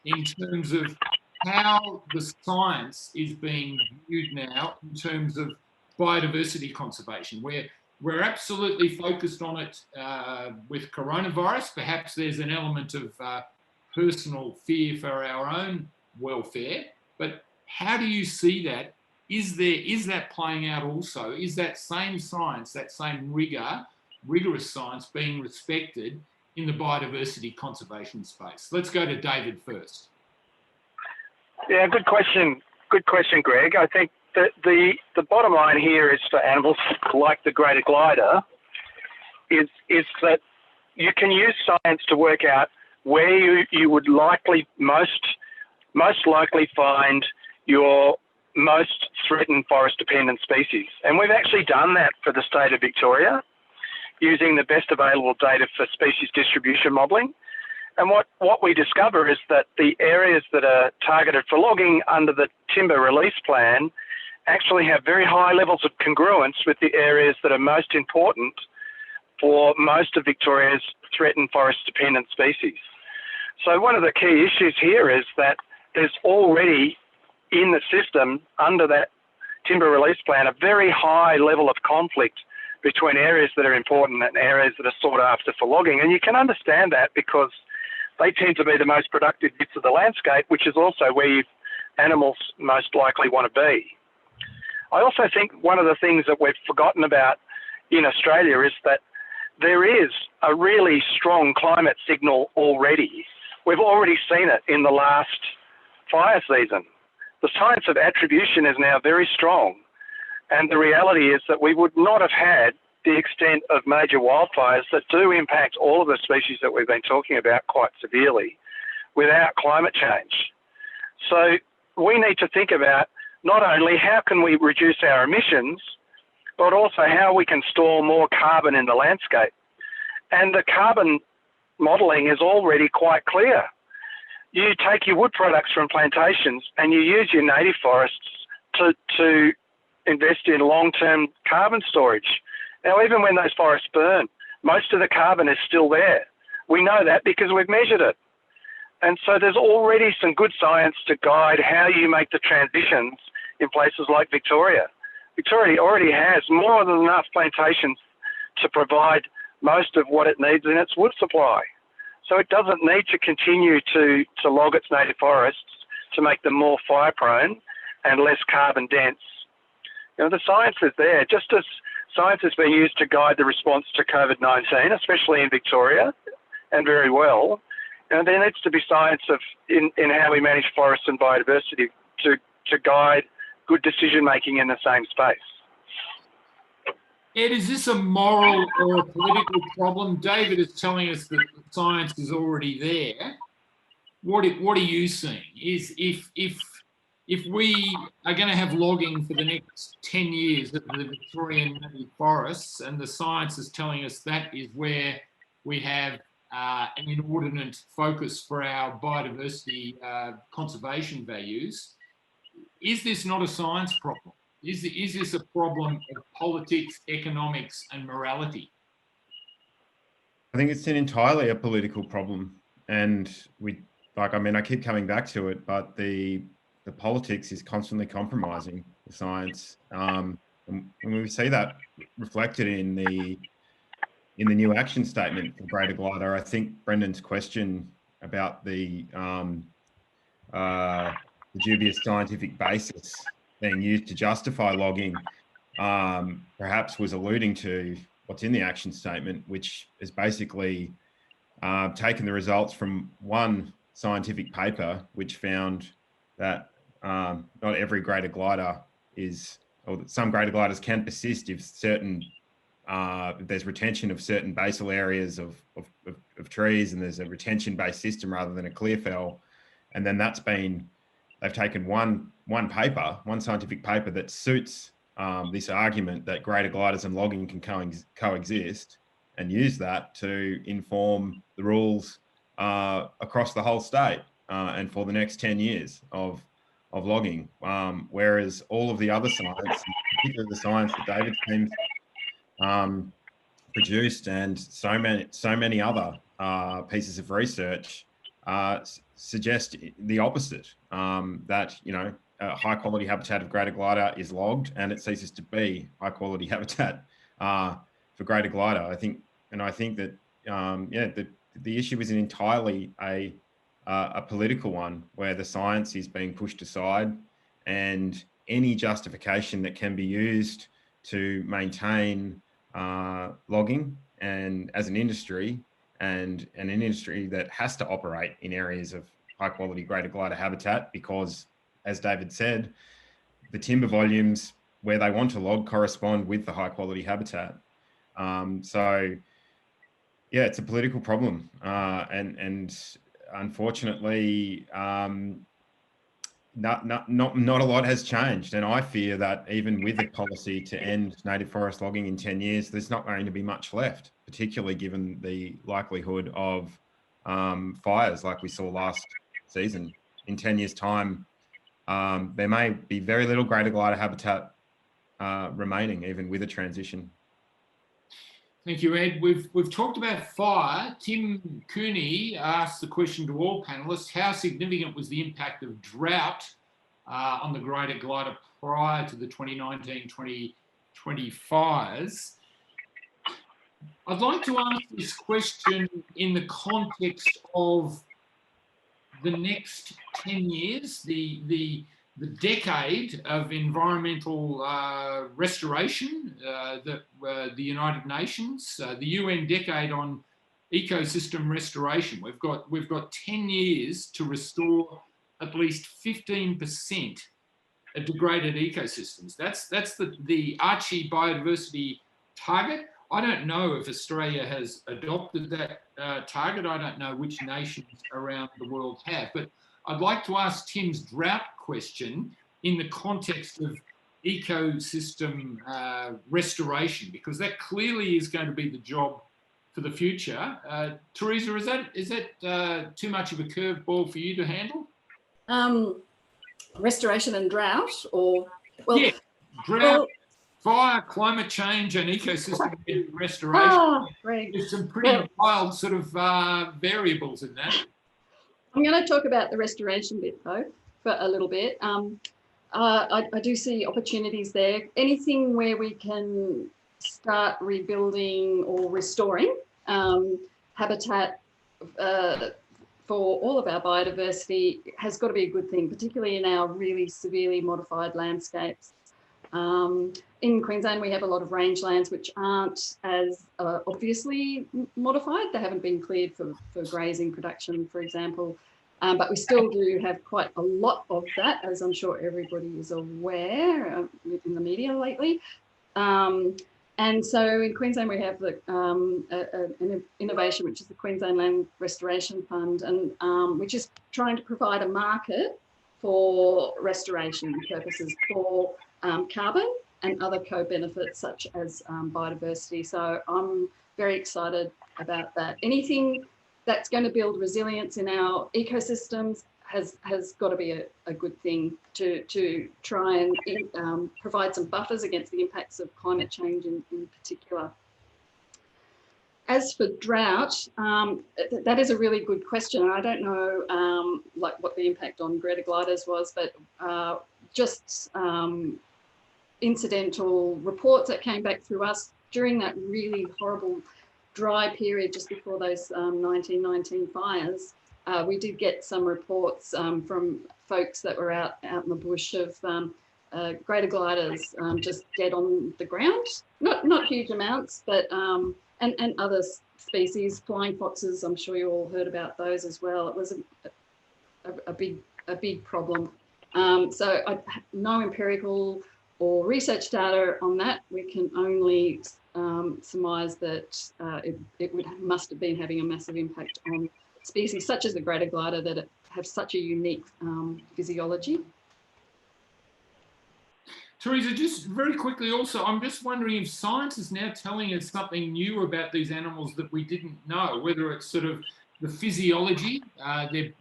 in terms of how the science is being viewed now in terms of biodiversity conservation? We're absolutely focused on it with coronavirus. Perhaps there's an element of personal fear for our own welfare, but how do you see that? Is that playing out also? Is that same science, that same rigorous science being respected in the biodiversity conservation space? Let's go to David first. Yeah, good question. Good question, Greg. I think that the bottom line here is for animals like the greater glider is that you can use science to work out where you would likely most likely find your most threatened forest-dependent species. And we've actually done that for the state of Victoria using the best available data for species distribution modelling. And what we discover is that the areas that are targeted for logging under the timber release plan actually have very high levels of congruence with the areas that are most important for most of Victoria's threatened forest-dependent species. So one of the key issues here is that there's already in the system under that timber release plan a very high level of conflict between areas that are important and areas that are sought after for logging. And you can understand that because they tend to be the most productive bits of the landscape, which is also where animals most likely want to be. I also think one of the things that we've forgotten about in Australia is that there is a really strong climate signal already. We've already seen it in the last fire season. The science of attribution is now very strong. And the reality is that we would not have had the extent of major wildfires that do impact all of the species that we've been talking about quite severely without climate change. So we need to think about not only how can we reduce our emissions, but also how we can store more carbon in the landscape. And the carbon modelling is already quite clear. You take your wood products from plantations and you use your native forests to invest in long-term carbon storage. Now, even when those forests burn, most of the carbon is still there. We know that because we've measured it. And so there's already some good science to guide how you make the transitions in places like Victoria. Victoria already has more than enough plantations to provide most of what it needs in its wood supply. So it doesn't need to continue to log its native forests to make them more fire prone and less carbon dense. You know, the science is there, just as science has been used to guide the response to COVID-19, especially in Victoria, and very well. You know, there needs to be science in how we manage forests and biodiversity to guide good decision making in the same space. Ed, is this a moral or a political problem? David is telling us that the science is already there. What are you seeing? Is if we are going to have logging for the next 10 years at the Victorian native forests, and the science is telling us that is where we have an inordinate focus for our biodiversity conservation values, is this not a science problem? Is this a problem of politics, economics, and morality? I think it's entirely a political problem, and I keep coming back to it, but the politics is constantly compromising the science, and we see that reflected in the new action statement for Greater Glider. I think Brendan's question about the dubious scientific basis being used to justify logging perhaps was alluding to what's in the action statement, which is basically taken the results from one scientific paper which found that not every greater glider is, or that some greater gliders can persist if there's retention of certain basal areas of trees, and there's a retention-based system rather than a clear fell. And then they've taken one scientific paper that suits this argument that greater gliders and logging can coexist, and use that to inform the rules across the whole state and for the next 10 years of logging. Whereas all of the other science, particularly the science that David's team produced, and so many other pieces of research suggest the opposite, that, you know, a high quality habitat of greater glider is logged and it ceases to be high quality habitat for greater glider. I think that the issue isn't entirely a political one, where the science is being pushed aside, and any justification that can be used to maintain logging and as an industry, and an industry that has to operate in areas of high quality greater glider habitat, because, as David said, the timber volumes where they want to log correspond with the high quality habitat. So yeah, it's a political problem, and unfortunately, not a lot has changed. And I fear that even with a policy to end native forest logging in 10 years, there's not going to be much left, particularly given the likelihood of fires like we saw last season. In 10 years' time, there may be very little greater glider habitat remaining, even with a transition. Thank you, Ed. We've talked about fire. Tim Cooney asked the question to all panellists: how significant was the impact of drought on the greater glider prior to the 2019-2020 fires? I'd like to ask this question in the context of the next 10 years, the decade of environmental restoration, the United Nations, the UN decade on ecosystem restoration. We've got 10 years to restore at least 15% of degraded ecosystems. That's the Archie biodiversity target. I don't know if Australia has adopted that target. I don't know which nations around the world have, but I'd like to ask Tim's drought question in the context of ecosystem restoration, because that clearly is going to be the job for the future. Teresa, is that too much of a curveball for you to handle? Restoration and drought, or yeah, drought, fire, climate change, and ecosystem restoration. Oh, Gregg. There's some pretty wild sort of variables in that. I'm going to talk about the restoration bit though for a little bit. I do see opportunities there. Anything where we can start rebuilding or restoring habitat for all of our biodiversity has got to be a good thing, particularly in our really severely modified landscapes. In Queensland, we have a lot of rangelands which aren't as obviously modified. They haven't been cleared for grazing production, for example. But we still do have quite a lot of that, as I'm sure everybody is aware in the media lately. And so in Queensland, we have an innovation, which is the Queensland Land Restoration Fund, and which is trying to provide a market for restoration purposes for carbon and other co-benefits such as biodiversity. So I'm very excited about that. Anything that's going to build resilience in our ecosystems has got to be a good thing to try and provide some buffers against the impacts of climate change in particular. As for drought, that is a really good question. I don't know like what the impact on greater gliders was, but just incidental reports that came back through us during that really horrible dry period just before those 1919 fires. We did get some reports from folks that were out in the bush of greater gliders just dead on the ground. Not huge amounts, but and other species, flying foxes. I'm sure you all heard about those as well. It was a big problem. So I no empirical or research data on that. We can only surmise that it must have been having a massive impact on species such as the greater glider that have such a unique physiology. Teresa, just very quickly also, I'm just wondering if science is now telling us something new about these animals that we didn't know, whether it's sort of the physiology, their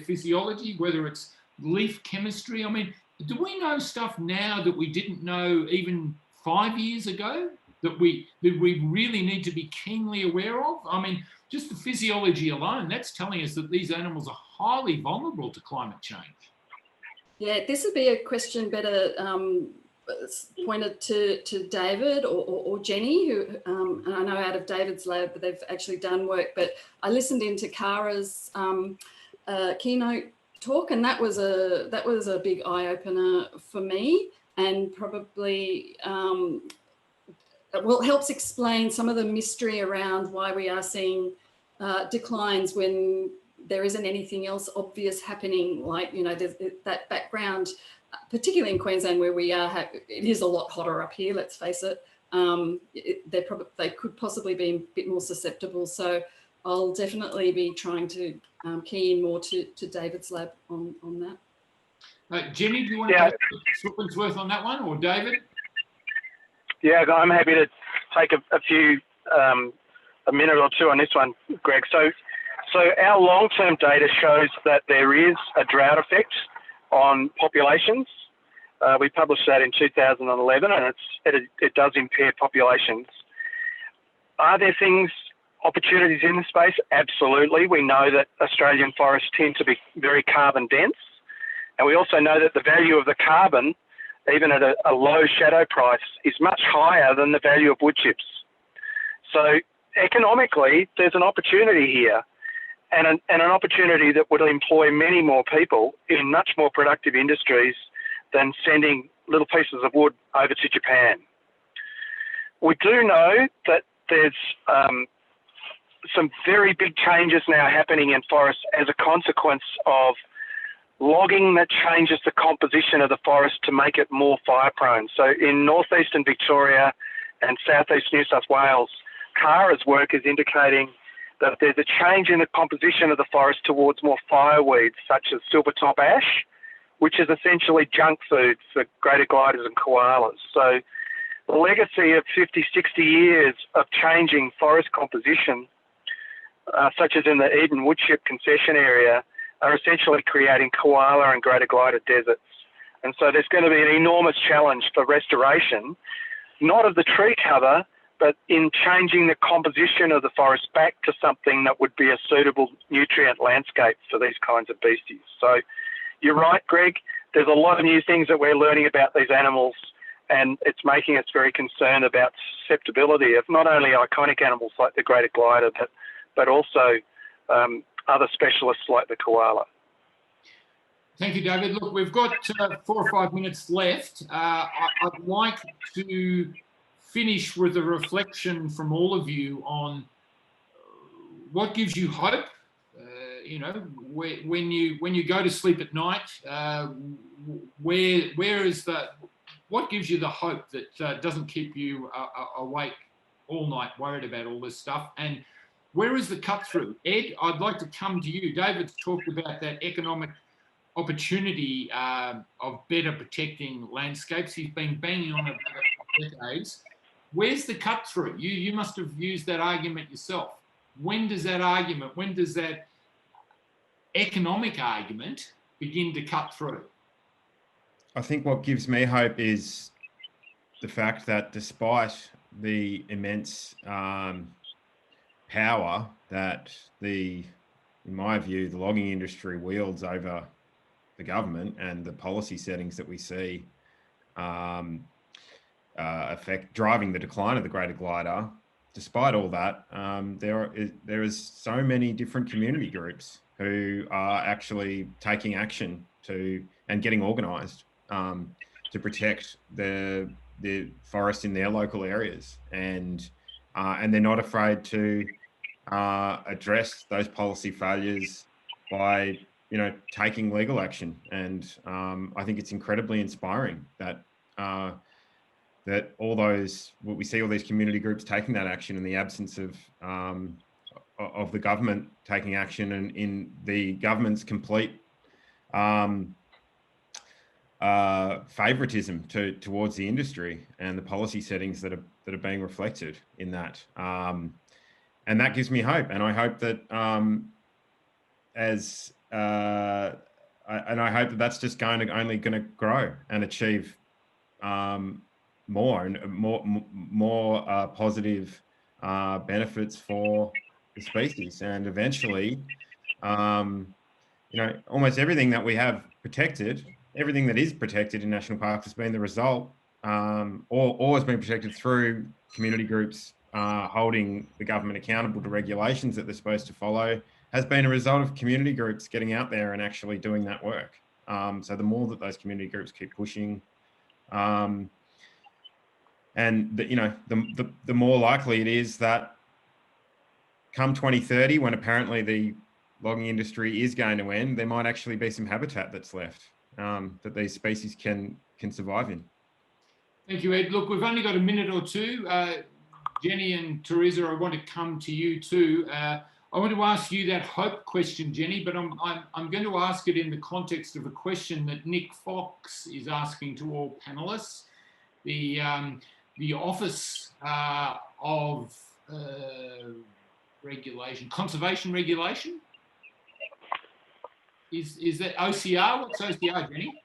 physiology, whether it's leaf chemistry. I mean, do we know stuff now that we didn't know even 5 years ago that we really need to be keenly aware of? I mean, just the physiology alone, that's telling us that these animals are highly vulnerable to climate change. Yeah, this would be a question better pointed to David or Jenny, who and I know out of David's lab they've actually done work, but I listened into Kara's keynote talk, and that was a big eye-opener for me, and probably helps explain some of the mystery around why we are seeing declines when there isn't anything else obvious happening. Like, you know, there's that background, particularly in Queensland where we are, it is a lot hotter up here, let's face it. They could possibly be a bit more susceptible. So I'll definitely be trying to key in more to David's lab on that. Jenny, do you want to put Swiftensworth on that one, or David? Yeah, I'm happy to take a minute or two on this one, Gregg. So our long-term data shows that there is a drought effect on populations. We published that in 2011, and it does impair populations. Are there opportunities in the space? Absolutely. We know that Australian forests tend to be very carbon dense. And we also know that the value of the carbon, even at a low shadow price, is much higher than the value of wood chips. So economically, there's an opportunity here, and an opportunity that would employ many more people in much more productive industries than sending little pieces of wood over to Japan. We do know that there's some very big changes now happening in forests as a consequence of logging that changes the composition of the forest to make it more fire prone. So in northeastern Victoria and southeast New South Wales, Kara's work is indicating that there's a change in the composition of the forest towards more fireweeds such as silvertop ash, which is essentially junk food for greater gliders and koalas. So the legacy of 50, 60 years of changing forest composition, such as in the Eden woodchip concession area, are essentially creating koala and greater glider deserts. And so there's going to be an enormous challenge for restoration, not of the tree cover, but in changing the composition of the forest back to something that would be a suitable nutrient landscape for these kinds of beasties. So you're right, Greg, there's a lot of new things that we're learning about these animals, and it's making us very concerned about susceptibility of not only iconic animals like the greater glider, but also other specialists like the koala. Thank you, David. Look, we've got 4 or 5 minutes left. I'd like to finish with a reflection from all of you on what gives you hope. You know, when you go to sleep at night, what gives you the hope that doesn't keep you awake all night worried about all this stuff? And where is the cut through? Ed, I'd like to come to you. David's talked about that economic opportunity of better protecting landscapes. He's been banging on it for decades. Where's the cut through? You must have used that argument yourself. When does that economic argument begin to cut through? I think what gives me hope is the fact that despite the immense power that in my view, the logging industry wields over the government and the policy settings that we see driving the decline of the greater glider, despite all that, there is so many different community groups who are actually taking action and getting organised to protect the forest in their local areas, and they're not afraid to address those policy failures by taking legal action. And I think it's incredibly inspiring that we see all these community groups taking that action in the absence of the government taking action, and in the government's complete favoritism towards the industry and the policy settings that are being reflected in that. And that gives me hope. And I hope that I hope that that's just only going to grow and achieve more positive benefits for the species. And eventually, almost everything that we have protected, everything that is protected in national parks has been the result, or has been protected through community groups holding the government accountable to regulations that they're supposed to follow, has been a result of community groups getting out there and actually doing that work. So the more that those community groups keep pushing, and the more likely it is that come 2030, when apparently the logging industry is going to end, there might actually be some habitat that's left that these species can survive in. Thank you, Ed. Look, we've only got a minute or two. Jenny and Teresa, I want to come to you too. I want to ask you that hope question, Jenny, but I'm going to ask it in the context of a question that Nick Fox is asking to all panelists. The Office of Regulation, Conservation Regulation? Is that OCR? What's OCR, Jenny?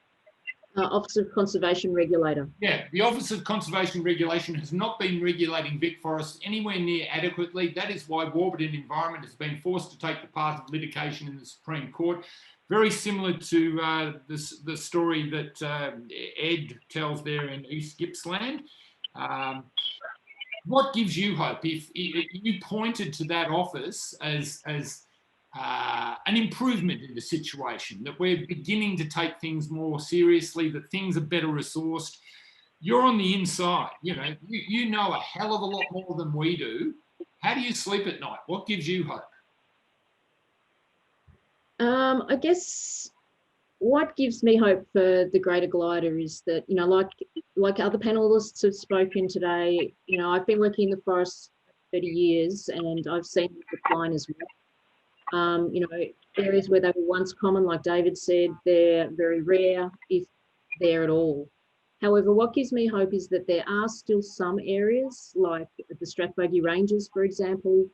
Office of Conservation Regulator. Yeah, the Office of Conservation Regulation has not been regulating Vic forests anywhere near adequately. That is why Warburton Environment has been forced to take the path of litigation in the Supreme Court. Very similar to the story that Ed tells there in East Gippsland. What gives you hope? If you pointed to that office as an improvement in the situation, that we're beginning to take things more seriously, that things are better resourced. You're on the inside, you know a hell of a lot more than we do. How do you sleep at night? What gives you hope? I guess what gives me hope for the greater glider is that, like other panelists have spoken today, I've been working in the forest 30 years and I've seen the decline as well. Areas where they were once common, like David said, they're very rare, if they're at all. However, what gives me hope is that there are still some areas, like the Strathbogie Ranges, for example,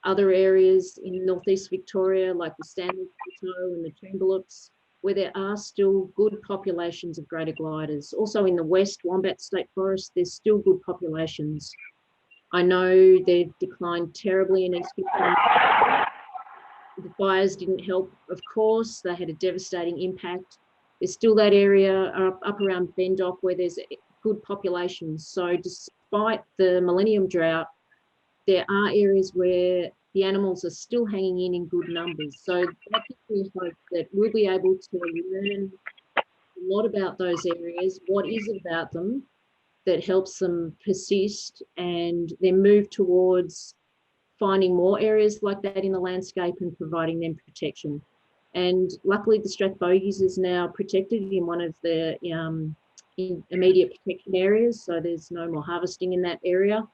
other areas in northeast Victoria, like the Stanley Plateau and the Toombaloops, where there are still good populations of greater gliders. Also in the West Wombat State Forest, there's still good populations. I know they've declined terribly in East Victoria. The fires didn't help, of course. They had a devastating impact. There's still that area up around Bendock where there's good populations. So despite the Millennium Drought, there are areas where the animals are still hanging in good numbers. So that gives me hope that we'll be able to learn a lot about those areas. What is it about them that helps them persist, and then move towards finding more areas like that in the landscape and providing them protection. And luckily the Strathbogies is now protected in one of the immediate protection areas, so there's no more harvesting in that area.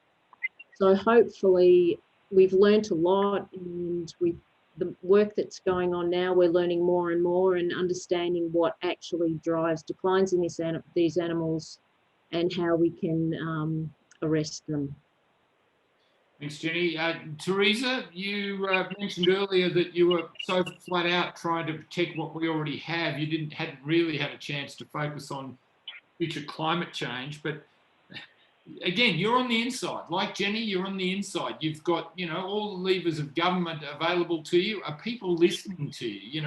So hopefully we've learnt a lot, and with the work that's going on now, we're learning more and more and understanding what actually drives declines in these animals and how we can arrest them. Thanks, Jenny. Teresa, you mentioned earlier that you were so flat out trying to protect what we already have. You hadn't really had a chance to focus on future climate change. But again, you're on the inside. Like Jenny, you're on the inside. You've got, all the levers of government available to you. Are people listening to you?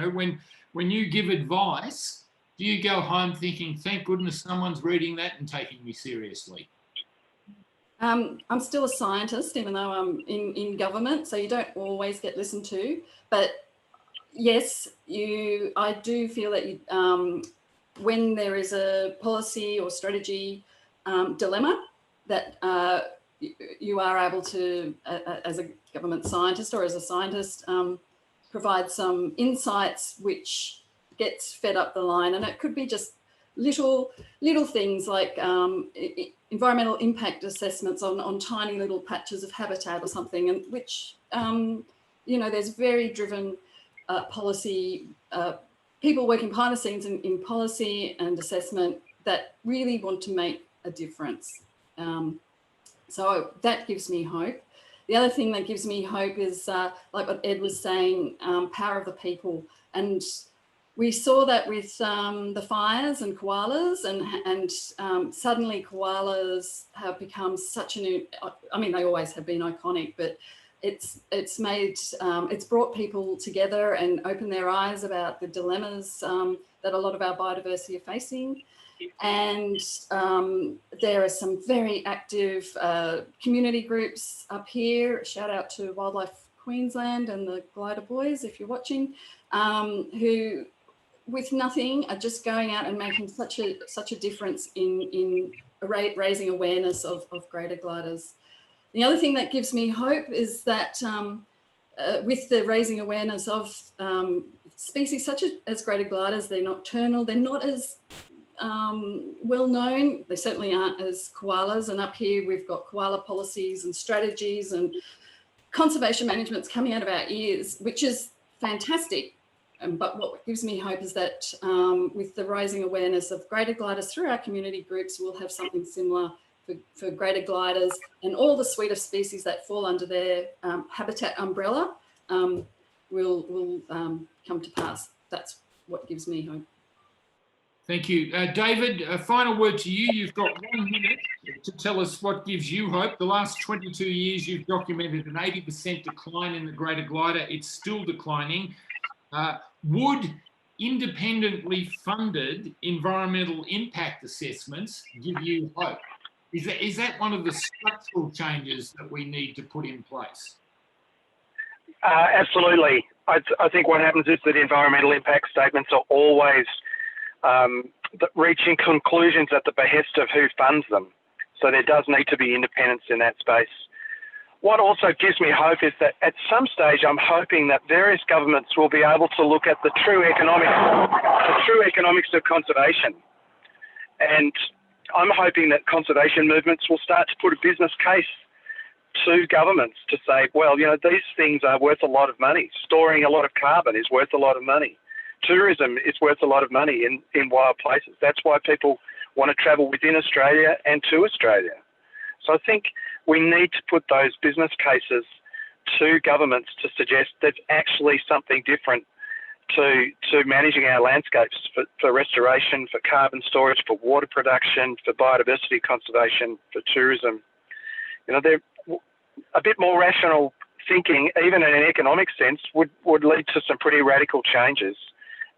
When you give advice, do you go home thinking, thank goodness someone's reading that and taking me seriously? I'm still a scientist, even though I'm in government, so you don't always get listened to. But yes, I do feel that when there is a policy or strategy dilemma, that you are able to, as a government scientist or as a scientist, provide some insights which gets fed up the line. And it could be just little things like environmental impact assessments on tiny little patches of habitat or something, and which there's very driven policy people working behind the scenes in policy and assessment that really want to make a difference. So that gives me hope. The other thing that gives me hope is like what Ed was saying, power of the people. And we saw that with the fires and koalas, and suddenly koalas have become such they always have been iconic, but it's brought people together and opened their eyes about the dilemmas that a lot of our biodiversity are facing. And there are some very active community groups up here. Shout out to Wildlife Queensland and the Glider Boys, if you're watching, who with nothing are just going out and making such a difference in raising awareness of greater gliders. The other thing that gives me hope is that with the raising awareness of species such as greater gliders, they're nocturnal, they're not as well known. They certainly aren't as koalas. And up here we've got koala policies and strategies and conservation management's coming out of our ears, which is fantastic. But what gives me hope is that with the rising awareness of greater gliders through our community groups, we'll have something similar for greater gliders, and all the suite of species that fall under their habitat umbrella will come to pass. That's what gives me hope. Thank you. David, a final word to you. You've got 1 minute to tell us what gives you hope. The last 22 years, you've documented an 80% decline in the greater glider. It's still declining. Would independently funded environmental impact assessments give you hope? Is that one of the structural changes that we need to put in place? Absolutely. I think what happens is that environmental impact statements are always reaching conclusions at the behest of who funds them. So there does need to be independence in that space. What also gives me hope is that at some stage, I'm hoping that various governments will be able to look at the true economics of conservation. And I'm hoping that conservation movements will start to put a business case to governments to say, well, you know, these things are worth a lot of money. Storing a lot of carbon is worth a lot of money. Tourism is worth a lot of money in wild places. That's why people want to travel within Australia and to Australia. So I think we need to put those business cases to governments to suggest there's actually something different to managing our landscapes for restoration, for carbon storage, for water production, for biodiversity conservation, for tourism. You know, they're a bit more rational thinking, even in an economic sense, would lead to some pretty radical changes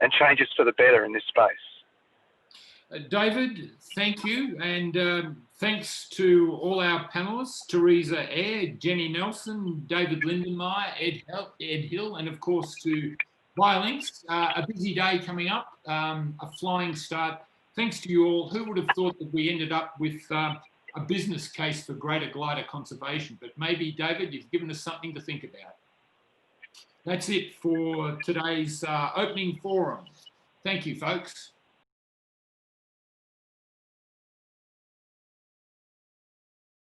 and changes for the better in this space. David, thank you. And thanks to all our panellists, Teresa, Eyre, Jenny Nelson, David Lindenmayer, Ed Hill, and of course to Biolinks. A busy day coming up, a flying start. Thanks to you all. Who would have thought that we ended up with a business case for greater glider conservation? But maybe, David, you've given us something to think about. That's it for today's opening forum. Thank you, folks.